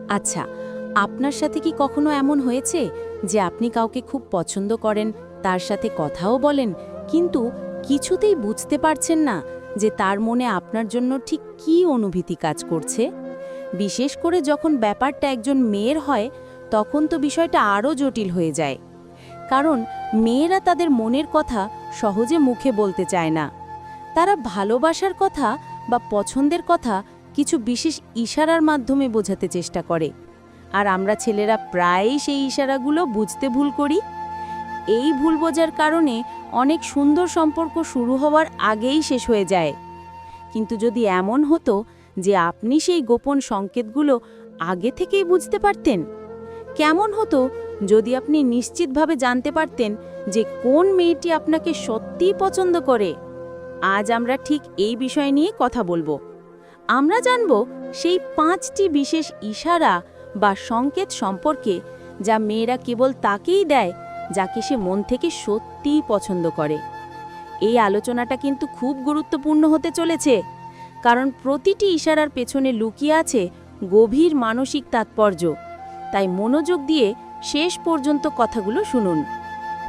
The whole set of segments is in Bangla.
আচ্ছা, আপনার সাথে কি কখনো এমন হয়েছে যে আপনি কাউকে খুব পছন্দ করেন, তার সাথে কথাও বলেন, কিন্তু কিছুতেই বুঝতে পারছেন না যে তার মনে আপনার জন্য ঠিক কী অনুভূতি কাজ করছে? বিশেষ করে যখন ব্যাপারটা একজন মেয়ের হয়, তখন তো বিষয়টা আরও জটিল হয়ে যায়। কারণ মেয়েরা তাদের মনের কথা সহজে মুখে বলতে চায় না। তারা ভালোবাসার কথা বা পছন্দের কথা কিছু বিশেষ ইশারার মাধ্যমে বোঝাতে চেষ্টা করে, আর আমরা ছেলেরা প্রায়ই সেই ইশারাগুলো বুঝতে ভুল করি। এই ভুল বোঝার কারণে অনেক সুন্দর সম্পর্ক শুরু হওয়ার আগেই শেষ হয়ে যায়। কিন্তু যদি এমন হতো যে আপনি সেই গোপন সংকেতগুলো আগে থেকেই বুঝতে পারতেন, কেমন হতো যদি আপনি নিশ্চিতভাবে জানতে পারতেন যে কোন মেয়েটি আপনাকে সত্যিই পছন্দ করে? আজ আমরা ঠিক এই বিষয় নিয়ে কথা বলবো। আমরা জানব সেই 5টি বিশেষ ইশারা বা সংকেত সম্পর্কে, যা মেয়েরা কেবল তাকেই দেয় যাকে সে মন থেকে সত্যিই পছন্দ করে। এই আলোচনাটা কিন্তু খুব গুরুত্বপূর্ণ হতে চলেছে, কারণ প্রতিটি ইশারার পেছনে লুকিয়ে আছে গভীর মানসিক তাৎপর্য। তাই মনোযোগ দিয়ে শেষ পর্যন্ত কথাগুলো শুনুন।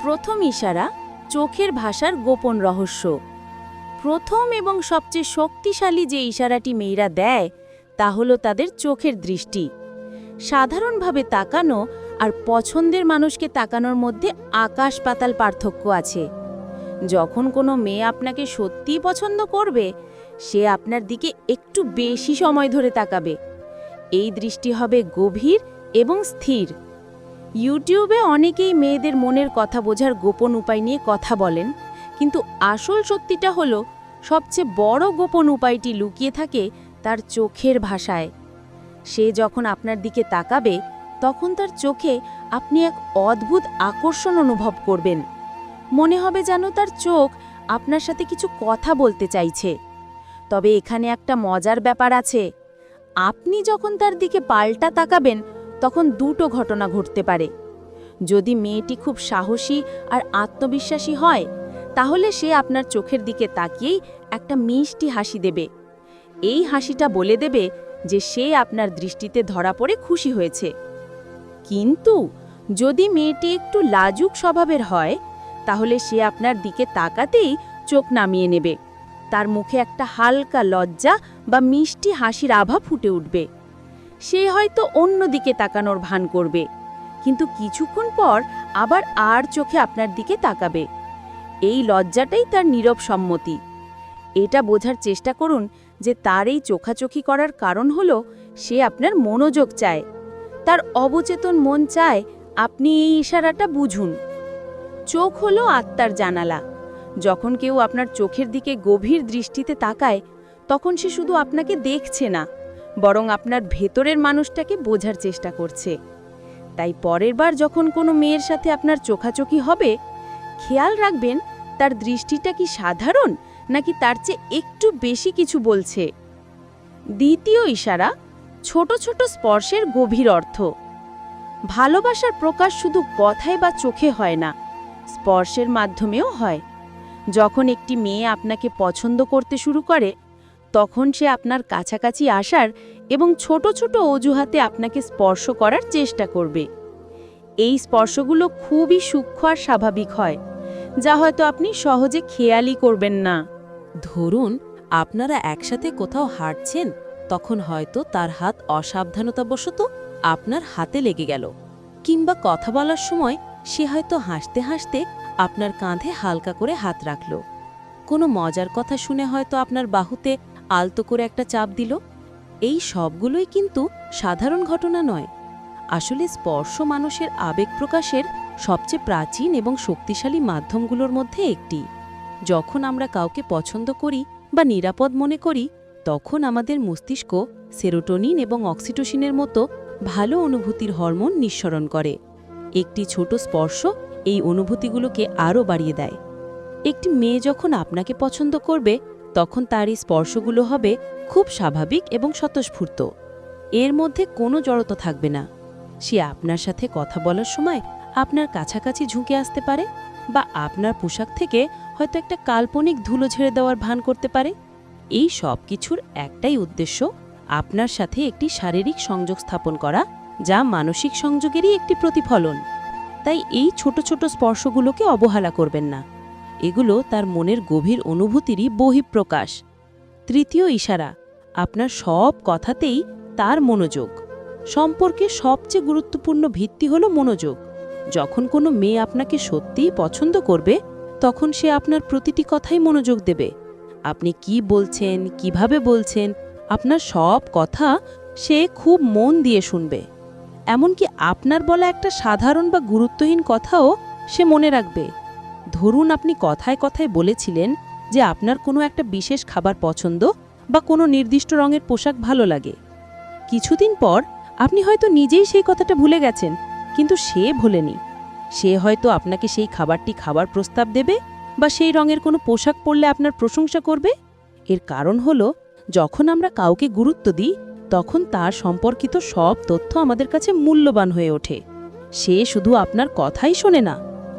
প্রথম ইশারা, চোখের ভাষার গোপন রহস্য। প্রথম এবং সবচেয়ে শক্তিশালী যে ইশারাটি মেয়েরা দেয় তা হলো তাদের চোখের দৃষ্টি। সাধারণভাবে তাকানো আর পছন্দের মানুষকে তাকানোর মধ্যে আকাশ পাতাল পার্থক্য আছে। যখন কোনো মেয়ে আপনাকে সত্যিই পছন্দ করবে, সে আপনার দিকে একটু বেশি সময় ধরে তাকাবে। এই দৃষ্টি হবে গভীর এবং স্থির। ইউটিউবে অনেকেই মেয়েদের মনের কথা বোঝার গোপন উপায় নিয়ে কথা বলেন, কিন্তু আসল সত্যিটা হলো সবচেয়ে বড় গোপন উপায়টি লুকিয়ে থাকে তার চোখের ভাষায়। সে যখন আপনার দিকে তাকাবে, তখন তার চোখে আপনি এক অদ্ভুত আকর্ষণ অনুভব করবেন। মনে হবে যেন তার চোখ আপনার সাথে কিছু কথা বলতে চাইছে। তবে এখানে একটা মজার ব্যাপার আছে। আপনি যখন তার দিকে পাল্টা তাকাবেন, তখন দুটো ঘটনা ঘটতে পারে। যদি মেয়েটি খুব সাহসী আর আত্মবিশ্বাসী হয়, তাহলে সে আপনার চোখের দিকে তাকিয়েই একটা মিষ্টি হাসি দেবে। এই হাসিটা বলে দেবে যে সে আপনার দৃষ্টিতে ধরা পড়ে খুশি হয়েছে। কিন্তু যদি মেয়েটি একটু লাজুক স্বভাবের হয়, তাহলে সে আপনার দিকে তাকাতেই চোখ নামিয়ে নেবে। তার মুখে একটা হালকা লজ্জা বা মিষ্টি হাসির আভা ফুটে উঠবে। সে হয়তো অন্য দিকে তাকানোর ভান করবে, কিন্তু কিছুক্ষণ পর আবার আর চোখে আপনার দিকে তাকাবে। এই লজ্জাটাই তার নীরব সম্মতি। এটা বোঝার চেষ্টা করুন যে তার এই চোখাচোখি করার কারণ হলো সে আপনার মনোযোগ চায়। তার অবচেতন মন চায় আপনি এই ইশারাটা বুঝুন। চোখ হলো আত্মার জানালা। যখন কেউ আপনার চোখের দিকে গভীর দৃষ্টিতে তাকায়, তখন সে শুধু আপনাকে দেখছে না, বরং আপনার ভেতরের মানুষটাকে বোঝার চেষ্টা করছে। তাই পরের বার যখন কোনো মেয়ের সাথে আপনার চোখাচোখি হবে, খেয়াল রাখবেন তার দৃষ্টিটা কি সাধারণ নাকি তার চেয়ে একটু বেশি কিছু বলছে। দ্বিতীয় ইশারা, ছোট ছোট স্পর্শের গভীর অর্থ। ভালোবাসার প্রকাশ শুধু কথায় বা চোখে হয় না, স্পর্শের মাধ্যমেও হয়। যখন একটি মেয়ে আপনাকে পছন্দ করতে শুরু করে, তখন সে আপনার কাছাকাছি আসার এবং ছোট ছোট অজুহাতে আপনাকে স্পর্শ করার চেষ্টা করবে। এই স্পর্শগুলো খুবই সূক্ষ্ম আর স্বাভাবিক হয়, যা হয়তো আপনি সহজে খেয়ালই করবেন না। ধরুন আপনারা একসাথে কোথাও হাঁটছেন, তখন হয়তো তার হাত অসাবধানতাবশত আপনার হাতে লেগে গেল, কিংবা কথা বলার সময় সে হয়তো হাসতে হাসতে আপনার কাঁধে হালকা করে হাত রাখল। কোনো মজার কথা শুনে হয়তো আপনার বাহুতে আলতো করে একটা চাপ দিল। এই সবগুলোই কিন্তু সাধারণ ঘটনা নয়। আসলে স্পর্শ মানুষের আবেগ প্রকাশের সবচেয়ে প্রাচীন এবং শক্তিশালী মাধ্যমগুলোর মধ্যে একটি। যখন আমরা কাউকে পছন্দ করি বা নিরাপদ মনে করি, তখন আমাদের মস্তিষ্ক সেরোটোনিন এবং অক্সিটোসিনের মতো ভালো অনুভূতির হরমোন নিঃসরণ করে। একটি ছোট স্পর্শ এই অনুভূতিগুলোকে আরও বাড়িয়ে দেয়। একটি মেয়ে যখন আপনাকে পছন্দ করবে, তখন তার এই স্পর্শগুলো হবে খুব স্বাভাবিক এবং স্বতঃস্ফূর্ত। এর মধ্যে কোনো জড়তা থাকবে না। সে আপনার সাথে কথা বলার সময় আপনার কাছাকাছি ঝুঁকে আসতে পারে, বা আপনার পোশাক থেকে হয়তো একটা কাল্পনিক ধুলো ঝেড়ে দেওয়ার ভান করতে পারে। এই সব কিছুর একটাই উদ্দেশ্য, আপনার সাথে একটি শারীরিক সংযোগ স্থাপন করা, যা মানসিক সংযোগেরই একটি প্রতিফলন। তাই এই ছোট ছোট স্পর্শগুলোকে অবহেলা করবেন না। এগুলো তার মনের গভীর অনুভূতিরই বহিঃপ্রকাশ। তৃতীয় ইশারা, আপনার সব কথাতেই তার মনোযোগ। সম্পর্কে সবচেয়ে গুরুত্বপূর্ণ ভিত্তি হলো মনোযোগ। যখন কোনো মেয়ে আপনাকে সত্যিই পছন্দ করবে, তখন সে আপনার প্রতিটি কথাই মনোযোগ দেবে। আপনি কি বলছেন, কিভাবে বলছেন, আপনার সব কথা সে খুব মন দিয়ে শুনবে। এমনকি আপনার বলা একটা সাধারণ বা গুরুত্বহীন কথাও সে মনে রাখবে। ধরুন আপনি কথায় কথায় বলেছিলেন যে আপনার কোনো একটা বিশেষ খাবার পছন্দ বা কোনো নির্দিষ্ট রঙের পোশাক ভালো লাগে। কিছুদিন পর আপনি হয়তো নিজেই সেই কথাটা ভুলে গেছেন, কিন্তু সে ভোলেনি। সে হয়তো আপনাকে সেই খাবারটি খাবার প্রস্তাব দেবে বা সেই রঙের কোনো পোশাক পরলে আপনার প্রশংসা করবে। এর কারণ হলো, যখন আমরা কাউকে গুরুত্ব দিই, তখন তার সম্পর্কিত সব তথ্য আমাদের কাছে মূল্যবান হয়ে ওঠে। সে শুধু আপনার কথাই শোনে না,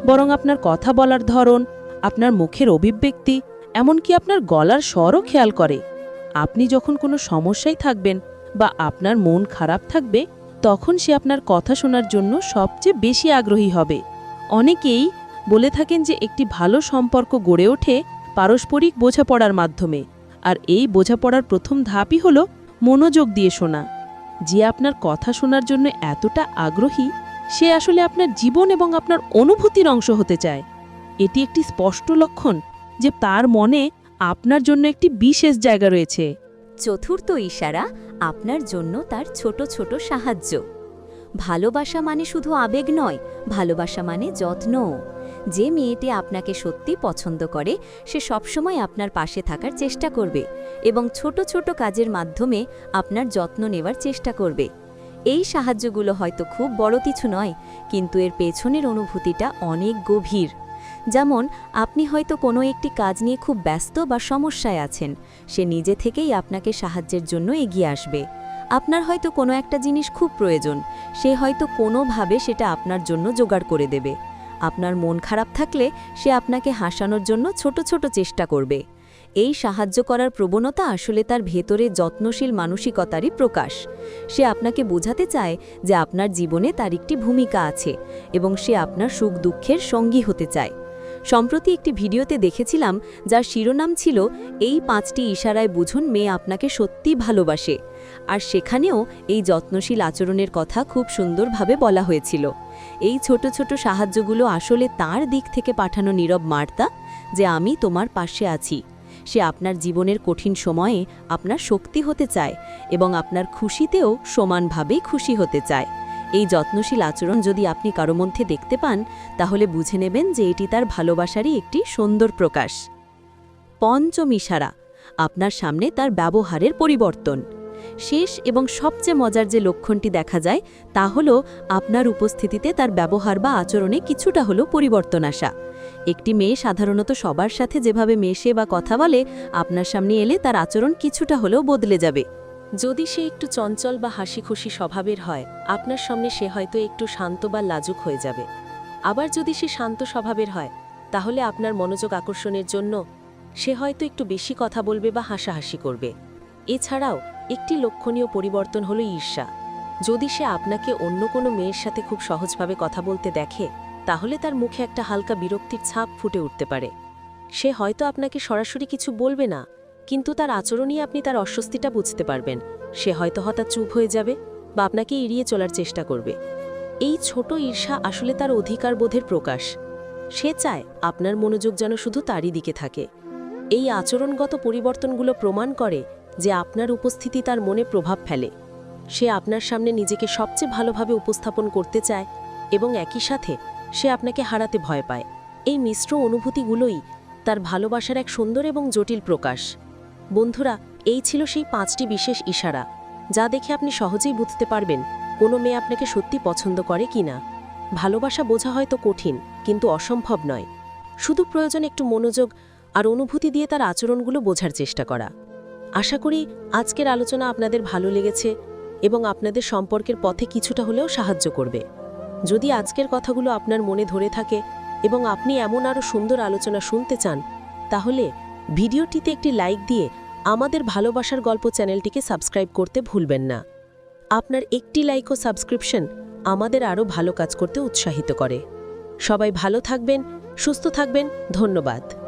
বরং আপনার কথা বলার ধরন, আপনার মুখের অভিব্যক্তি, এমনকি আপনার গলার স্বরও খেয়াল করে। আপনি যখন কোনো সমস্যায় থাকবেন বা আপনার মন খারাপ থাকবে, তখন সে আপনার কথা শোনার জন্য সবচেয়ে বেশি আগ্রহী হবে। অনেকেই বলে থাকেন যে একটি ভালো সম্পর্ক গড়ে ওঠে পারস্পরিক বোঝাপড়ার মাধ্যমে, আর এই বোঝাপড়ার প্রথম ধাপই হলো মনোযোগ দিয়ে শোনা। যে আপনার কথা শোনার জন্য এতটা আগ্রহী, সে আসলে আপনার জীবন এবং আপনার অনুভূতির অংশ হতে চায়। এটি একটি স্পষ্ট লক্ষণ যে তার মনে আপনার জন্য একটি বিশেষ জায়গা রয়েছে। চতুর্থ ইশারা, আপনার জন্য তার ছোট ছোট সাহায্য। ভালোবাসা মানে শুধু আবেগ নয়, ভালোবাসা মানে যত্ন। যে মেয়েটি আপনাকে সত্যি পছন্দ করে, সে সবসময় আপনার পাশে থাকার চেষ্টা করবে এবং ছোট ছোট কাজের মাধ্যমে আপনার যত্ন নেওয়ার চেষ্টা করবে। এই সাহায্যগুলো হয়তো খুব বড় কিছু নয়, কিন্তু এর পেছনের অনুভূতিটা অনেক গভীর। যেমন, আপনি হয়তো কোনো একটি কাজ নিয়ে খুব ব্যস্ত বা সমস্যায় আছেন, সে নিজে থেকেই আপনাকে সাহায্যের জন্য এগিয়ে আসবে। আপনার হয়তো কোনো একটা জিনিস খুব প্রয়োজন, সে হয়তো কোনোভাবে সেটা আপনার জন্য জোগাড় করে দেবে। আপনার মন খারাপ থাকলে সে আপনাকে হাসানোর জন্য ছোট ছোট চেষ্টা করবে। এই সাহায্য করার প্রবণতা আসলে তার ভেতরে যত্নশীল মানসিকতারই প্রকাশ। সে আপনাকে বোঝাতে চায় যে আপনার জীবনে তার একটি ভূমিকা আছে এবং সে আপনার সুখ দুঃখের সঙ্গী হতে চায়। সম্প্রতি একটি ভিডিওতে দেখেছিলাম, যার শিরোনাম ছিল, এই 5টি ইশারায় বুঝুন মেয়ে আপনাকে সত্যি ভালোবাসে। আর সেখানেও এই যত্নশীল আচরণের কথা খুব সুন্দরভাবে বলা হয়েছিল। এই ছোট ছোট সাহায্যগুলো আসলে তার দিক থেকে পাঠানো নীরব বার্তা যে আমি তোমার পাশে আছি। সে আপনার জীবনের কঠিন সময়ে আপনার শক্তি হতে চায় এবং আপনার খুশিতেও সমানভাবে খুশি হতে চায়। এই যত্নশীল আচরণ যদি আপনি কারো মধ্যে দেখতে পান, তাহলে বুঝে নেবেন যে এটি তার ভালোবাসারই একটি সুন্দর প্রকাশ। পঞ্চম ইশারা, আপনার সামনে তার ব্যবহারের পরিবর্তন। শেষ এবং সবচেয়ে মজার যে লক্ষণটি দেখা যায়, তা হলো আপনার উপস্থিতিতে তার ব্যবহার বা আচরণে কিছুটা হলেও পরিবর্তন আসা। একটি মেয়ে সাধারণত সবার সাথে যেভাবে মেশে বা কথা বলে, আপনার সামনে এলে তার আচরণ কিছুটা হলেও বদলে যাবে। যদি সে একটু চঞ্চল বা হাসিখুশি স্বভাবের হয়, আপনার সামনে সে হয়তো একটু শান্ত বা লাজুক হয়ে যাবে। আবার যদি সে শান্ত স্বভাবের হয়, তাহলে আপনার মনোযোগ আকর্ষণের জন্য সে হয়তো একটু বেশি কথা বলবে বা হাসাহাসি করবে। এছাড়াও একটি লক্ষণীয় পরিবর্তন হলো ঈর্ষা। যদি সে আপনাকে অন্য কোনো মেয়ের সাথে খুব সহজভাবে কথা বলতে দেখে, তাহলে তার মুখে একটা হালকা বিরক্তির ছাপ ফুটে উঠতে পারে। সে হয়তো আপনাকে সরাসরি কিছু বলবে না, কিন্তু তার আচরণেই আপনি তার অস্বস্তিটা বুঝতে পারবেন। সে হয়তো হঠাৎ চুপ হয়ে যাবে বা আপনাকে এড়িয়ে চলার চেষ্টা করবে। এই ছোট ঈর্ষা আসলে তার অধিকার বোধের প্রকাশ। সে চায় আপনার মনোযোগ যেন শুধু তারই দিকে থাকে। এই আচরণগত পরিবর্তনগুলো প্রমাণ করে যে আপনার উপস্থিতি তার মনে প্রভাব ফেলে। সে আপনার সামনে নিজেকে সবচেয়ে ভালোভাবে উপস্থাপন করতে চায় এবং একই সাথে সে আপনাকে হারাতে ভয় পায়। এই মিশ্র অনুভূতিগুলোই তার ভালোবাসার এক সুন্দর এবং জটিল প্রকাশ। বন্ধুরা, এই ছিল সেই 5টি বিশেষ ইশারা, যা দেখে আপনি সহজেই বুঝতে পারবেন কোনো মেয়ে আপনাকে সত্যি পছন্দ করে কিনা। ভালোবাসা বোঝা হয়তো কঠিন, কিন্তু অসম্ভব নয়। শুধু প্রয়োজন একটু মনোযোগ আর অনুভূতি দিয়ে তার আচরণগুলো বোঝার চেষ্টা করা। আশা করি আজকের আলোচনা আপনাদের ভালো লেগেছে এবং আপনাদের সম্পর্কের পথে কিছুটা হলেও সাহায্য করবে। যদি আজকের কথাগুলো আপনার মনে ধরে থাকে এবং আপনি এমন আরও সুন্দর আলোচনা শুনতে চান, তাহলে ভিডিওটিতে একটি লাইক দিয়ে আমাদের ভালোবাসার গল্প চ্যানেলটিকে সাবস্ক্রাইব করতে ভুলবেন না। আপনার একটি লাইক ও সাবস্ক্রিপশন আমাদের আরও ভালো কাজ করতে উৎসাহিত করে। সবাই ভালো থাকবেন, সুস্থ থাকবেন। ধন্যবাদ।